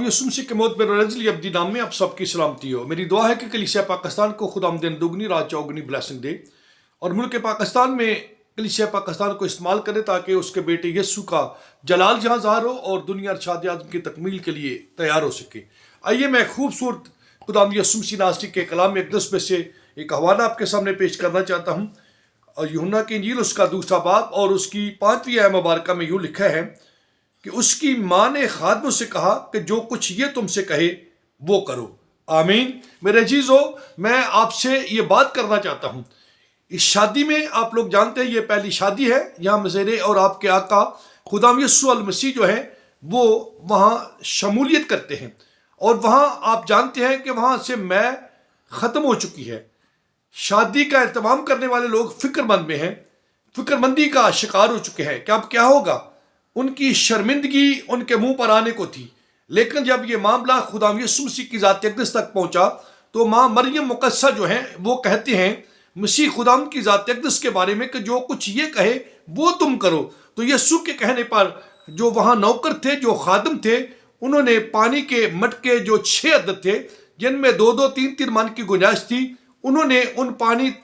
यसुम मसीह के मौत पर रजली अब्दी नाम में आप सबकी सलामती हो। मेरी दुआ है कि कलीसिया पाकिस्तान को खुदावंद दुगनी रात चौगनी ब्लेसिंग दे और मुल्क पाकिस्तान में कलीसिया पाकिस्तान को इस्तेमाल करे ताकि उसके बेटे यस्सु का जलाल जहाँ ज़ाहिर हो और दुनिया अरशाद आज़म की तकमील के लिए तैयार हो सके। आइए मैं खूबसूरत खुदावंद यसुम मसीह नासरी के कलाम अक़दस में से एक हवाला आपके सामने पेश करना चाहता हूँ। और यूहन्ना की इंजील उसका दूसरा बाब और उसकी 5वीं आयत मुबारका में यूँ लिखा है कि उसकी माँ ने खादिमों से कहा कि जो कुछ ये तुमसे कहे वो करो। आमीन। मेरे अजीज़ों, मैं आपसे ये बात करना चाहता हूँ। इस शादी में आप लोग जानते हैं ये पहली शादी है। यहाँ मज़ेरे और आपके आका खुदाम यस्सु अल मसीह जो है वो वहाँ शमूलियत करते हैं और वहाँ आप जानते हैं कि वहाँ से मैं ख़त्म हो चुकी है। शादी का एहतमाम करने वाले लोग फ़िक्रमंद में हैं, फ़िक्रमंदी का शिकार हो चुके हैं कि अब क्या होगा। उनकी शर्मिंदगी उनके मुंह पर आने को थी, लेकिन जब ये मामला खुदाम यस्सु मसीह की ज़ात अक़दस तक पहुंचा तो माँ मरियम मुक़द्दसा जो हैं वो कहते हैं मसीह खुदाम की ज़ात अक़दस के बारे में कि जो कुछ ये कहे वो तुम करो। तो यस्सु के कहने पर जो वहाँ नौकर थे, जो खादिम थे, उन्होंने पानी के मटके जो 6 अदद थे जिनमें 2-2 3-3 मन की गुंजाइश थी, उन्होंने उन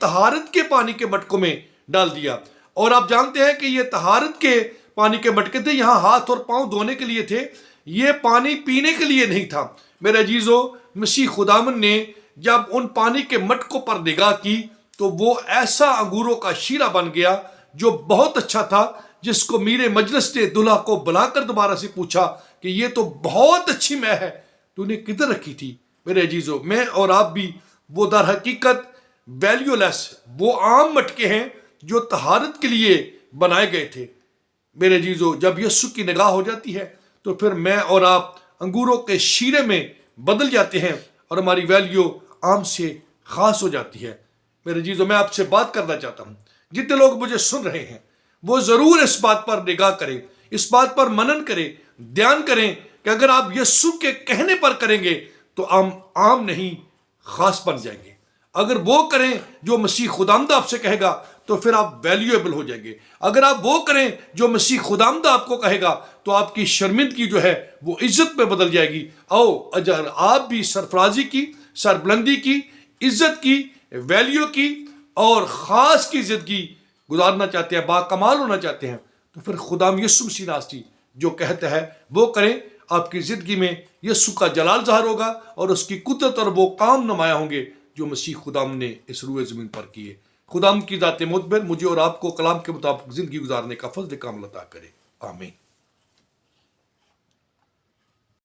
तहारत के पानी के मटकों में डाल दिया। और आप जानते हैं कि ये तहारत के पानी के मटके थे, यहाँ हाथ और पांव धोने के लिए थे, ये पानी पीने के लिए नहीं था। मेरे अजीज़ों, मसीह खुदावन ने जब उन पानी के मटकों पर निगाह की तो वो ऐसा अंगूरों का शीरा बन गया जो बहुत अच्छा था, जिसको मीरे मजलिस ने दुल्हा को बुलाकर दोबारा से पूछा कि ये तो बहुत अच्छी मैं है, तूने किधर रखी थी। मेरे अजीज़ों, मैं और आप भी वो दर हकीकत वैल्यूलेस, वो आम मटके हैं जो तहारत के लिए बनाए गए थे। मेरे अजीज़ों, जब यस्सु की निगाह हो जाती है तो फिर मैं और आप अंगूरों के शीरे में बदल जाते हैं और हमारी वैल्यू आम से ख़ास हो जाती है। मेरे अजीज़ों, मैं आपसे बात करना चाहता हूँ, जितने लोग मुझे सुन रहे हैं वो ज़रूर इस बात पर निगाह करें, इस बात पर मनन करें, ध्यान करें कि अगर आप यस्सु के कहने पर करेंगे तो आम नहीं ख़ास बन जाएंगे। अगर वो करें जो मसीह खुदावंद आपसे कहेगा तो फिर आप वैल्यूएबल हो जाएंगे। अगर आप वो करें जो मसीह खुदावंद आपको कहेगा तो आपकी शर्मिंदगी जो है वो इज्जत में बदल जाएगी। आओ, अगर आप भी सरफराजी की, सरबुलंदी की, इज्जत की, वैल्यू की और ख़ास की ज़िंदगी गुजारना चाहते हैं, बाकमाल होना चाहते हैं, तो फिर खुदाम यस्सु मसीह नासरी जो कहता है वो करें। आपकी ज़िंदगी में यस्सु का जलाल ज़ाहिर होगा और उसकी कुदरत और वो काम नुमाया होंगे जो मसीह खुदाम ने इस रूए ज़मीन पर किए। खुदाम की ज़ात मुतबर मुझे और आपको कलाम के मुताबिक ज़िंदगी गुजारने का फज़्ल कामिल अता करे। आमीन।